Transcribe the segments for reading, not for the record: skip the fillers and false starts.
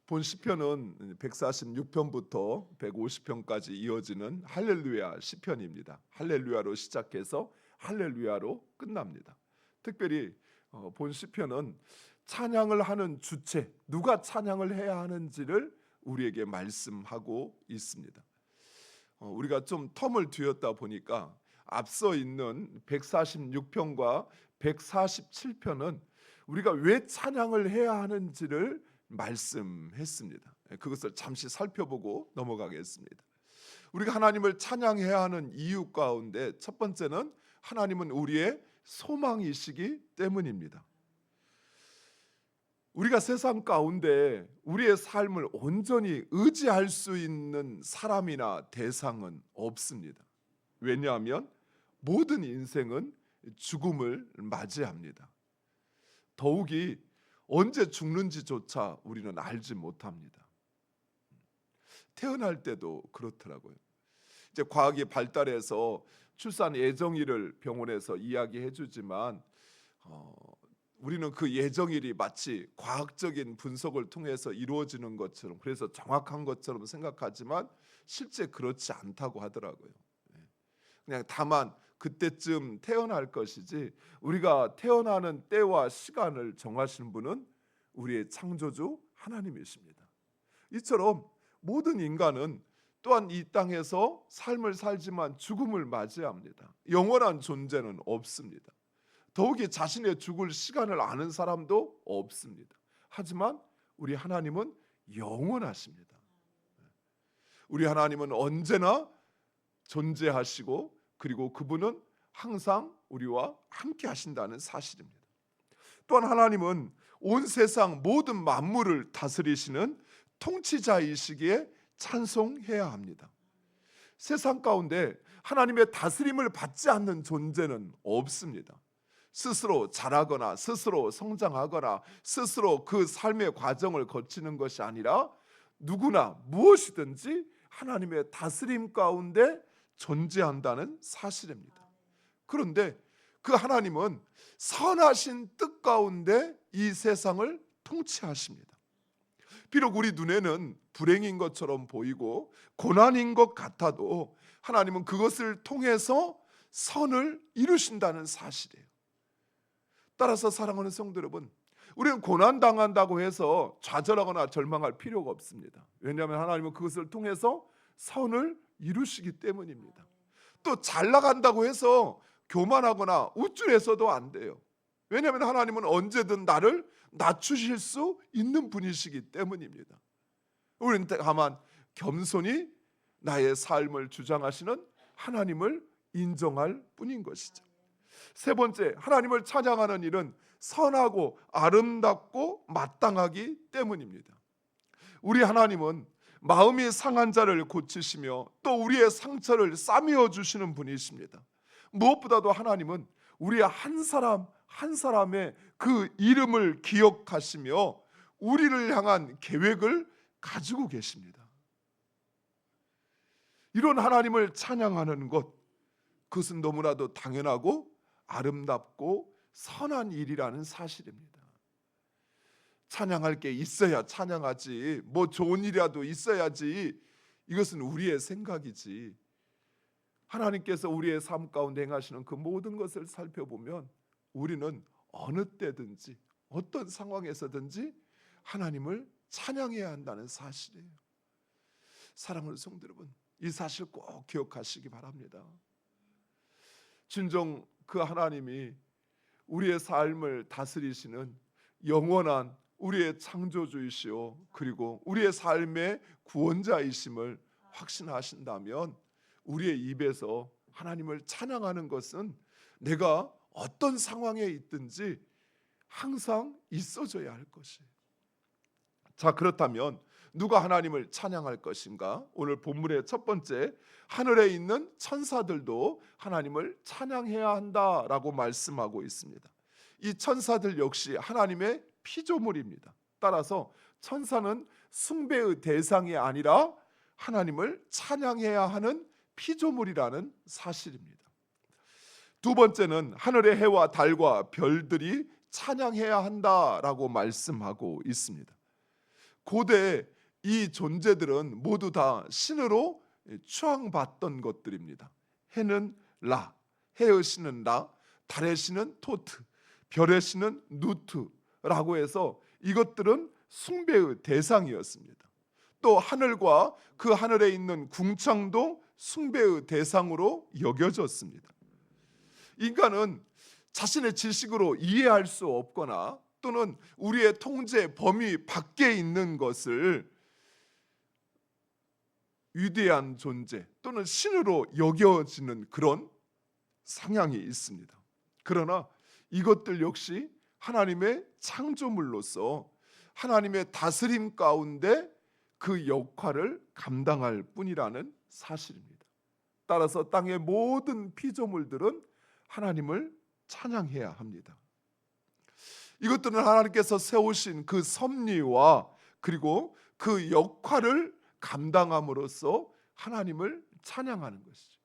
본 시편은 146편부터 150편까지 이어지는 할렐루야 시편입니다. 할렐루야로 시작해서 할렐루야로 끝납니다. 특별히 본 시편은 찬양을 하는 주체, 누가 찬양을 해야 하는지를 우리에게 말씀하고 있습니다. 우리가 좀 텀을 두었다 보니까 앞서 있는 146편과 147편은 우리가 왜 찬양을 해야 하는지를 말씀했습니다. 그것을 잠시 살펴보고 넘어가겠습니다. 우리가 하나님을 찬양해야 하는 이유 가운데 첫 번째는 하나님은 우리의 소망이시기 때문입니다. 우리가 세상 가운데 우리의 삶을 온전히 의지할 수 있는 사람이나 대상은 없습니다. 왜냐하면 모든 인생은 죽음을 맞이합니다. 더욱이 언제 죽는지조차 우리는 알지 못합니다. 태어날 때도 그렇더라고요. 이제 과학이 발달해서 출산 예정일을 병원에서 이야기해 주지만 우리는 그 예정일이 마치 과학적인 분석을 통해서 이루어지는 것처럼, 그래서 정확한 것처럼 생각하지만 실제 그렇지 않다고 하더라고요. 그냥 다만 그때쯤 태어날 것이지, 우리가 태어나는 때와 시간을 정하시는 분은 우리의 창조주 하나님이십니다. 이처럼 모든 인간은 또한 이 땅에서 삶을 살지만 죽음을 맞이합니다. 영원한 존재는 없습니다. 더욱이 자신의 죽을 시간을 아는 사람도 없습니다. 하지만 우리 하나님은 영원하십니다. 우리 하나님은 언제나 존재하시고, 그리고 그분은 항상 우리와 함께 하신다는 사실입니다. 또한 하나님은 온 세상 모든 만물을 다스리시는 통치자이시기에 찬송해야 합니다. 세상 가운데 하나님의 다스림을 받지 않는 존재는 없습니다. 스스로 자라거나 스스로 성장하거나 스스로 그 삶의 과정을 거치는 것이 아니라 누구나 무엇이든지 하나님의 다스림 가운데 존재한다는 사실입니다. 그런데 그 하나님은 선하신 뜻 가운데 이 세상을 통치하십니다. 비록 우리 눈에는 불행인 것처럼 보이고 고난인 것 같아도 하나님은 그것을 통해서 선을 이루신다는 사실이에요. 따라서 사랑하는 성도 여러분, 우리는 고난당한다고 해서 좌절하거나 절망할 필요가 없습니다. 왜냐하면 하나님은 그것을 통해서 선을 이루시기 때문입니다. 또 잘 나간다고 해서 교만하거나 우쭐해서도 안 돼요. 왜냐하면 하나님은 언제든 나를 낮추실 수 있는 분이시기 때문입니다. 우리는 다만 겸손히 나의 삶을 주장하시는 하나님을 인정할 뿐인 것이죠. 세 번째, 하나님을 찬양하는 일은 선하고 아름답고 마땅하기 때문입니다. 우리 하나님은 마음이 상한 자를 고치시며 또 우리의 상처를 싸매어 주시는 분이십니다. 무엇보다도 하나님은 우리 한 사람 한 사람의 그 이름을 기억하시며 우리를 향한 계획을 가지고 계십니다. 이런 하나님을 찬양하는 것, 그것은 너무나도 당연하고 아름답고 선한 일이라는 사실입니다. 찬양할 게 있어야 찬양하지, 뭐 좋은 일이라도 있어야지, 이것은 우리의 생각이지. 하나님께서 우리의 삶 가운데 행하시는 그 모든 것을 살펴보면 우리는 어느 때든지 어떤 상황에서든지 하나님을 찬양해야 한다는 사실이에요. 사랑하는 성도 여러분, 이 사실 꼭 기억하시기 바랍니다. 진정 그 하나님이 우리의 삶을 다스리시는 영원한 우리의 창조주이시오, 그리고 우리의 삶의 구원자이심을 확신하신다면 우리의 입에서 하나님을 찬양하는 것은 내가 어떤 상황에 있든지 항상 있어져야 할 것이에요. 자, 그렇다면 누가 하나님을 찬양할 것인가? 오늘 본문의 첫 번째, 하늘에 있는 천사들도 하나님을 찬양해야 한다라고 말씀하고 있습니다. 이 천사들 역시 하나님의 피조물입니다. 따라서 천사는 숭배의 대상이 아니라 하나님을 찬양해야 하는 피조물이라는 사실입니다. 두 번째는 하늘의 해와 달과 별들이 찬양해야 한다라고 말씀하고 있습니다. 고대 이 존재들은 모두 다 신으로 추앙받던 것들입니다. 해는 라, 해의 신은 라, 달의 신은 토트, 별의 신은 누트라고 해서 이것들은 숭배의 대상이었습니다. 또 하늘과 그 하늘에 있는 궁창도 숭배의 대상으로 여겨졌습니다. 인간은 자신의 지식으로 이해할 수 없거나 또는 우리의 통제 범위 밖에 있는 것을 위대한 존재 또는 신으로 여겨지는 그런 성향이 있습니다. 그러나 이것들 역시 하나님의 창조물로서 하나님의 다스림 가운데 그 역할을 감당할 뿐이라는 사실입니다. 따라서 땅의 모든 피조물들은 하나님을 찬양해야 합니다. 이것들은 하나님께서 세우신 그 섭리와 그리고 그 역할을 감당함으로써 하나님을 찬양하는 것이죠.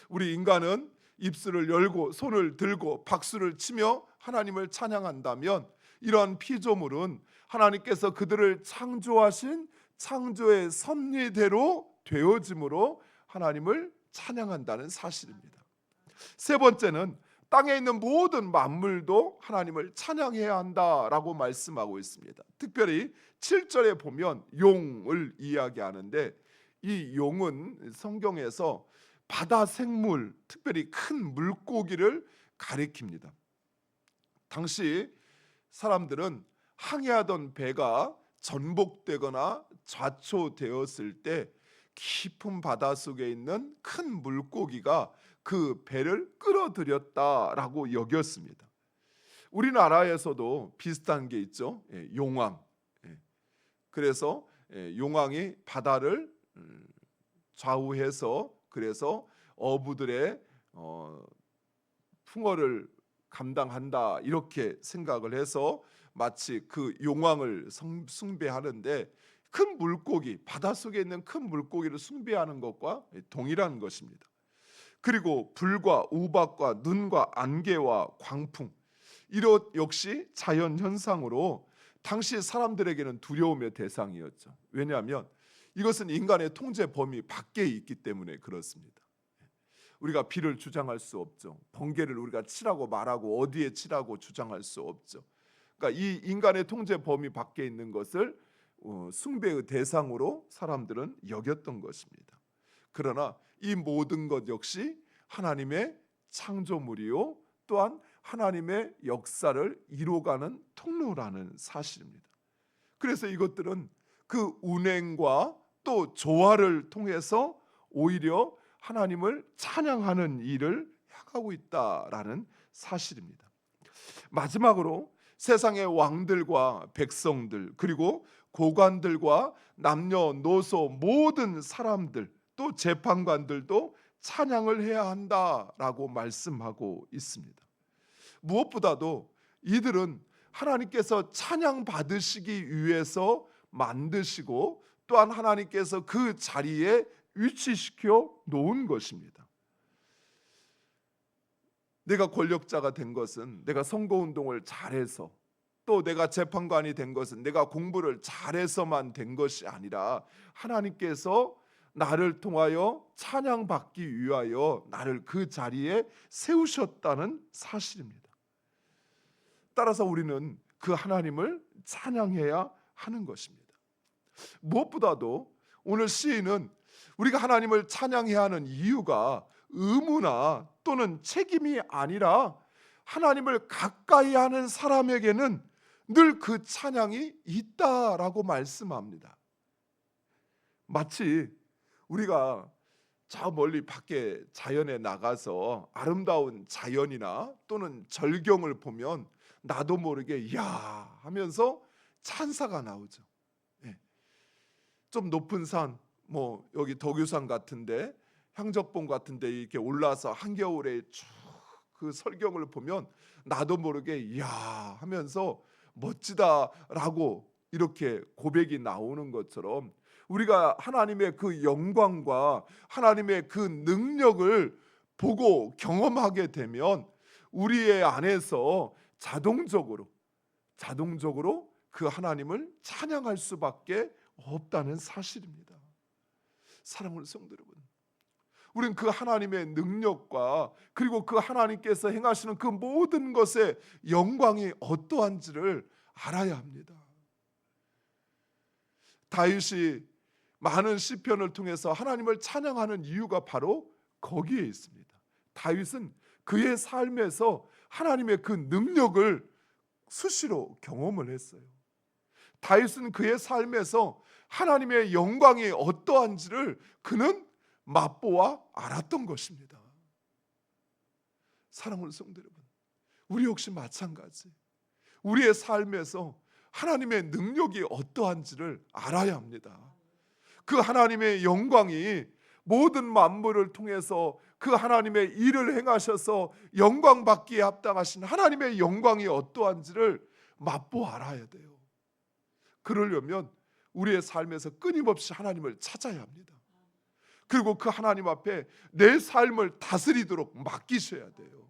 우리 인간은 입술을 열고 손을 들고 박수를 치며 하나님을 찬양한다면 이러한 피조물은 하나님께서 그들을 창조하신 창조의 섭리대로 되어짐으로 하나님을 찬양한다는 사실입니다. 세 번째는 땅에 있는 모든 만물도 하나님을 찬양해야 한다라고 말씀하고 있습니다. 특별히 7절에 보면 용을 이야기하는데 이 용은 성경에서 바다 생물, 특별히 큰 물고기를 가리킵니다. 당시 사람들은 항해하던 배가 전복되거나 좌초되었을 때 깊은 바다 속에 있는 큰 물고기가 그 배를 끌어들였다라고 여겼습니다. 우리나라에서도 비슷한 게 있죠. 용왕. 그래서 용왕이 바다를 좌우해서 그래서 어부들의 풍어를 감당한다 이렇게 생각을 해서 마치 그 용왕을 숭배하는데 큰 물고기, 바닷속에 있는 큰 물고기를 숭배하는 것과 동일한 것입니다. 그리고 불과 우박과 눈과 안개와 광풍, 이것 역시 자연 현상으로 당시 사람들에게는 두려움의 대상이었죠. 왜냐하면 이것은 인간의 통제 범위 밖에 있기 때문에 그렇습니다. 우리가 비를 주장할 수 없죠. 번개를 우리가 치라고 말하고 어디에 치라고 주장할 수 없죠. 그러니까 이 인간의 통제 범위 밖에 있는 것을 숭배의 대상으로 사람들은 여겼던 것입니다. 그러나 이 모든 것 역시 하나님의 창조물이요 또한 하나님의 역사를 이루어가는 통로라는 사실입니다. 그래서 이것들은 그 운행과 또 조화를 통해서 오히려 하나님을 찬양하는 일을 해가고 있다라는 사실입니다. 마지막으로 세상의 왕들과 백성들 그리고 고관들과 남녀노소 모든 사람들 또 재판관들도 찬양을 해야 한다라고 말씀하고 있습니다. 무엇보다도 이들은 하나님께서 찬양 받으시기 위해서 만드시고 또한 하나님께서 그 자리에 위치시켜 놓은 것입니다. 내가 권력자가 된 것은 내가 선거운동을 잘해서 또 내가 재판관이 된 것은 내가 공부를 잘해서만 된 것이 아니라 하나님께서 나를 통하여 찬양받기 위하여 나를 그 자리에 세우셨다는 사실입니다. 따라서 우리는 그 하나님을 찬양해야 하는 것입니다. 무엇보다도 오늘 시인은 우리가 하나님을 찬양해야 하는 이유가 의무나 또는 책임이 아니라 하나님을 가까이 하는 사람에게는 늘 그 찬양이 있다라고 말씀합니다. 마치 우리가 저 멀리 밖에 자연에 나가서 아름다운 자연이나 또는 절경을 보면 나도 모르게 이야 하면서 찬사가 나오죠. 좀 높은 산, 뭐 여기 덕유산 같은데 향적봉 같은데 이렇게 올라서 한겨울에 쭉 그 설경을 보면 나도 모르게 이야 하면서 멋지다라고 이렇게 고백이 나오는 것처럼 우리가 하나님의 그 영광과 하나님의 그 능력을 보고 경험하게 되면 우리의 안에서 자동적으로 그 하나님을 찬양할 수밖에 없다는 사실입니다. 사랑하는 성도 여러분, 우리는 그 하나님의 능력과 그리고 그 하나님께서 행하시는 그 모든 것의 영광이 어떠한지를 알아야 합니다. 다윗이 많은 시편을 통해서 하나님을 찬양하는 이유가 바로 거기에 있습니다. 다윗은 그의 삶에서 하나님의 그 능력을 수시로 경험을 했어요. 다윗은 그의 삶에서 하나님의 영광이 어떠한지를 그는 맛보아 알았던 것입니다. 사랑하는 성도 여러분, 우리 역시 마찬가지. 우리의 삶에서 하나님의 능력이 어떠한지를 알아야 합니다. 그 하나님의 영광이 모든 만물을 통해서 그 하나님의 일을 행하셔서 영광 받기에 합당하신 하나님의 영광이 어떠한지를 맛보아 알아야 돼요. 그러려면 우리의 삶에서 끊임없이 하나님을 찾아야 합니다. 그리고 그 하나님 앞에 내 삶을 다스리도록 맡기셔야 돼요.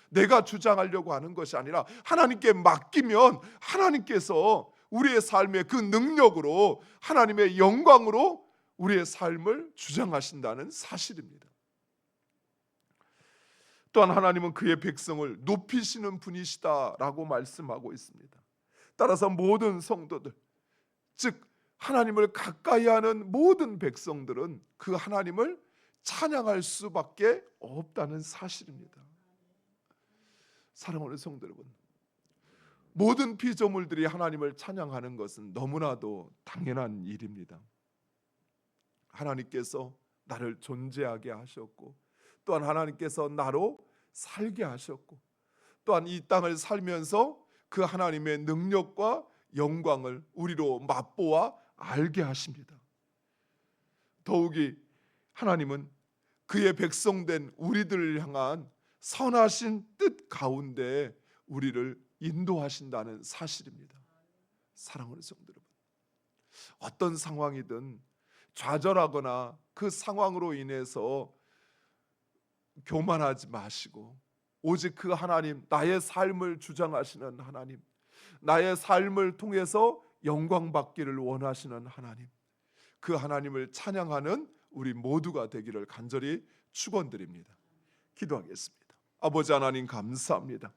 내가 주장하려고 하는 것이 아니라 하나님께 맡기면 하나님께서 우리의 삶의 그 능력으로 하나님의 영광으로 우리의 삶을 주장하신다는 사실입니다. 또한 하나님은 그의 백성을 높이시는 분이시다라고 말씀하고 있습니다. 따라서 모든 성도들, 즉 하나님을 가까이 하는 모든 백성들은 그 하나님을 찬양할 수밖에 없다는 사실입니다. 사랑하는 성도 여러분, 모든 피조물들이 하나님을 찬양하는 것은 너무나도 당연한 일입니다. 하나님께서 나를 존재하게 하셨고, 또한 하나님께서 나로 살게 하셨고, 또한 이 땅을 살면서 그 하나님의 능력과 영광을 우리로 맛보아 알게 하십니다. 더욱이 하나님은 그의 백성된 우리들을 향한 선하신 뜻 가운데 우리를 인도하신다는 사실입니다. 사랑하는 성도 여러분, 어떤 상황이든 좌절하거나 그 상황으로 인해서 교만하지 마시고 오직 그 하나님, 나의 삶을 주장하시는 하나님, 나의 삶을 통해서 영광 받기를 원하시는 하나님, 그 하나님을 찬양하는 우리 모두가 되기를 간절히 축원드립니다. 기도하겠습니다. 아버지 하나님, 감사합니다.